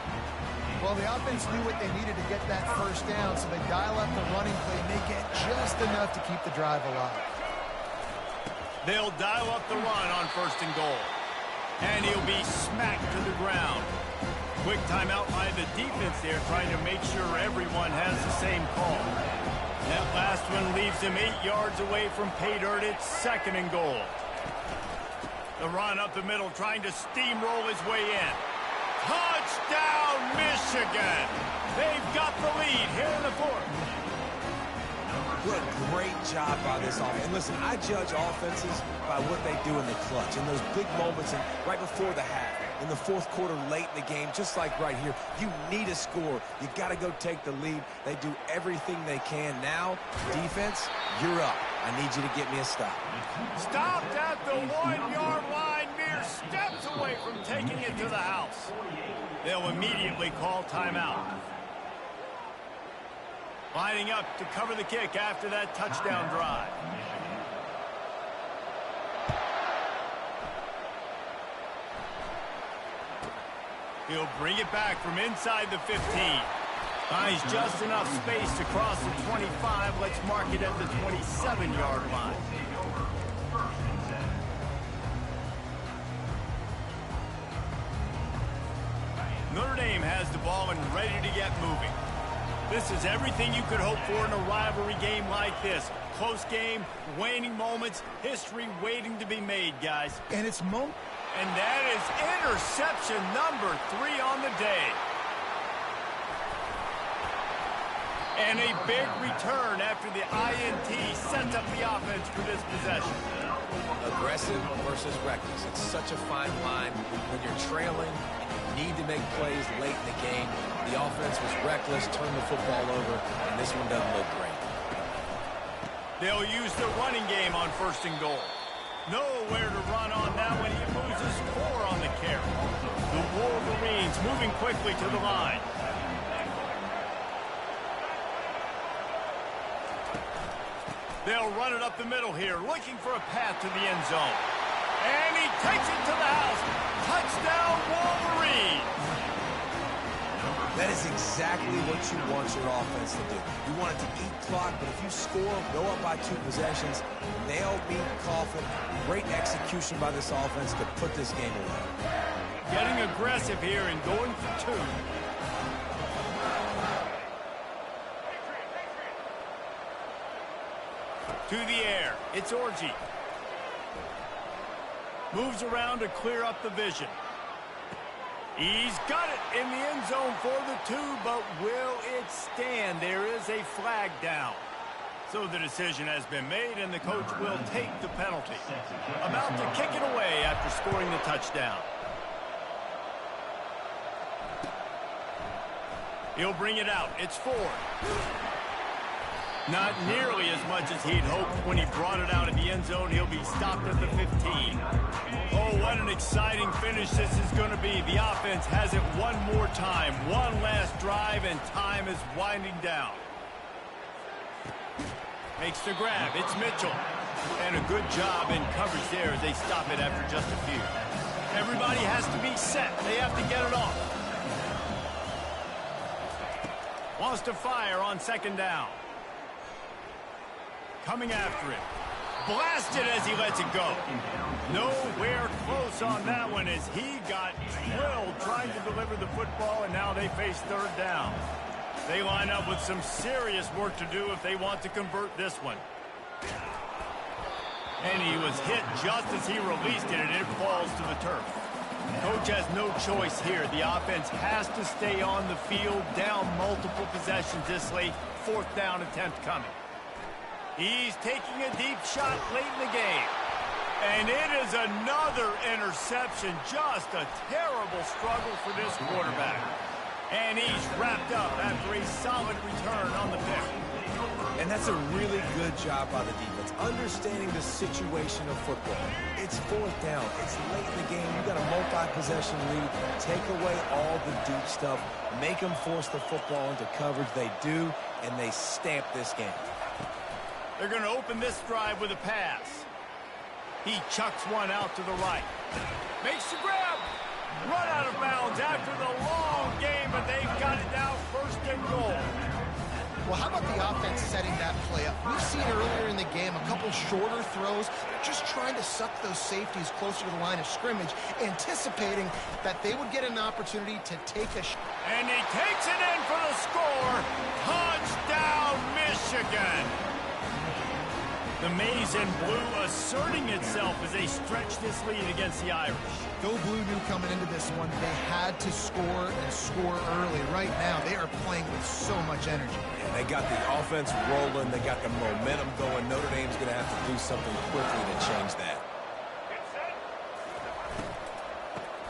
Well, the offense knew what they needed to get that first down, so they dial up the running play and they get just enough to keep the drive alive. They'll dial up the run on first and goal. And he'll be smacked to the ground. Quick timeout by the defense there, trying to make sure everyone has the same call. That last one leaves him 8 yards away from pay dirt. It's second and goal. The run up the middle, trying to steamroll his way in. Touchdown, Michigan! They've got the lead here in the fourth. What a great job by this offense. And listen, I judge offenses by what they do in the clutch, in those big moments and right before the half, in the fourth quarter, late in the game, just like right here. You need a score. You got to go take the lead. They do everything they can. Now, defense, you're up. I need you to get me a stop. Stopped at the 1 yard line, mere steps away from taking it to the house. They'll immediately call timeout. Lining up to cover the kick after that touchdown drive. He'll bring it back from inside the 15. Finds just enough space to cross the 25. Let's mark it at the 27-yard line. Notre Dame has the ball and ready to get moving. This is everything you could hope for in a rivalry game like this. Close game, waning moments, history waiting to be made, guys. And it's And that is interception number 3 on the day. And a big return after the INT sets up the offense for this possession. Aggressive versus reckless. It's such a fine line when you're trailing. You need to make plays late in the game. The offense was reckless, turned the football over, and this one doesn't look great. They'll use the running game on 1st and goal. Nowhere to run on that one. He loses 4 on the carry. The Wolverines moving quickly to the line. They'll run it up the middle here, looking for a path to the end zone. And he takes it to the house. Touchdown, Wolverine! That is exactly what you want your offense to do. You want it to eat clock, but if you score, go up by 2 possessions, nail, beat, coffin. Great execution by this offense to put this game away. Getting aggressive here and going for 2. To the air, it's Orji. Moves around to clear up the vision. He's got it in the end zone for the 2, but will it stand? There is a flag down. So the decision has been made, and the coach will take the penalty. About to kick it away after scoring the touchdown. He'll bring it out. It's 4. Not nearly as much as he'd hoped when he brought it out in the end zone. He'll be stopped at the 15. Oh, what an exciting finish this is going to be. The offense has it one more time. One last drive, and time is winding down. Makes the grab. It's Mitchell. And a good job in coverage there as they stop it after just a few. Everybody has to be set. They have to get it off. Wants to fire on 2nd down. Coming after it. Blasted as he lets it go. Nowhere close on that one as he got drilled trying to deliver the football, and now they face 3rd down. They line up with some serious work to do if they want to convert this one. And he was hit just as he released it, and it falls to the turf. Coach has no choice here. The offense has to stay on the field, down multiple possessions this late. 4th down attempt coming. He's taking a deep shot late in the game. And it is another interception. Just a terrible struggle for this quarterback. And he's wrapped up after a solid return on the pick. And that's a really good job by the defense, understanding the situation of football. It's 4th down. It's late in the game. You got a multi-possession lead. Take away all the deep stuff. Make them force the football into coverage. They do, and they stamp this game. They're going to open this drive with a pass. He chucks one out to the right. Makes the grab. Run out of bounds after the long game, but they've got it now 1st and goal. Well, how about the offense setting that play up? We've seen earlier in the game a couple shorter throws, just trying to suck those safeties closer to the line of scrimmage, anticipating that they would get an opportunity to take a shot. And he takes it in for the score. Touchdown, Michigan. The maize and blue asserting itself as they stretch this lead against the Irish. Go Blue knew coming into this one they had to score and score early. Right now, they are playing with so much energy. Yeah, they got the offense rolling. They got the momentum going. Notre Dame's going to have to do something quickly to change that.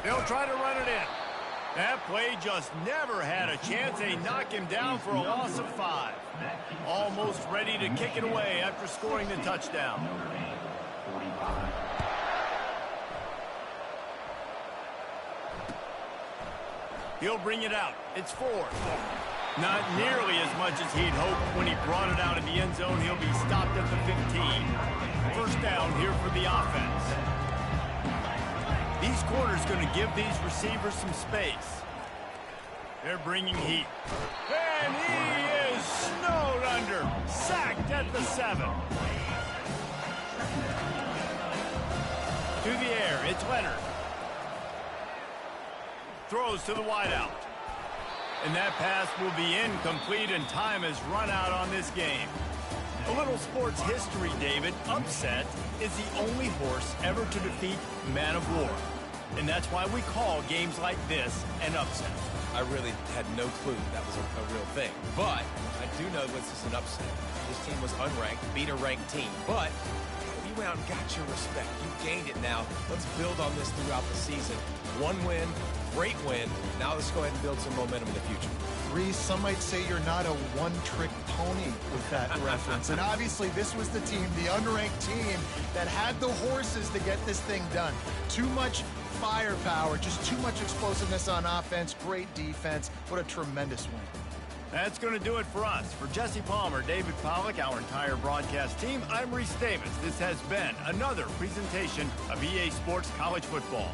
They'll try to run it in. That play just never had a chance. They knock him down for a loss of 5. Almost ready to kick it away after scoring the touchdown. He'll bring it out. It's 4. Not nearly as much as he'd hoped when he brought it out in the end zone. He'll be stopped at the 15. 1st down here for the offense. These corners going to give these receivers some space. They're bringing heat. And he is snowed under. Sacked at the 7. To the air, it's Leonard. Throws to the wideout. And that pass will be incomplete, and time has run out on this game. A little sports history, David. Upset is the only horse ever to defeat Man of War. And that's why we call games like this an upset. I really had no clue that was a real thing. But I do know this is an upset. This team was unranked, beat a ranked team. But if you went out and got your respect. You gained it now. Let's build on this throughout the season. One win, great win. Now let's go ahead and build some momentum in the future. Reese, some might say you're not a one-trick pony with that reference. And obviously, this was the team, the unranked team, that had the horses to get this thing done. Too much firepower, just too much explosiveness on offense, great defense. What a tremendous win. That's going to do it for us. For Jesse Palmer, David Pollack, our entire broadcast team, I'm Reese Davis. This has been another presentation of EA Sports College Football.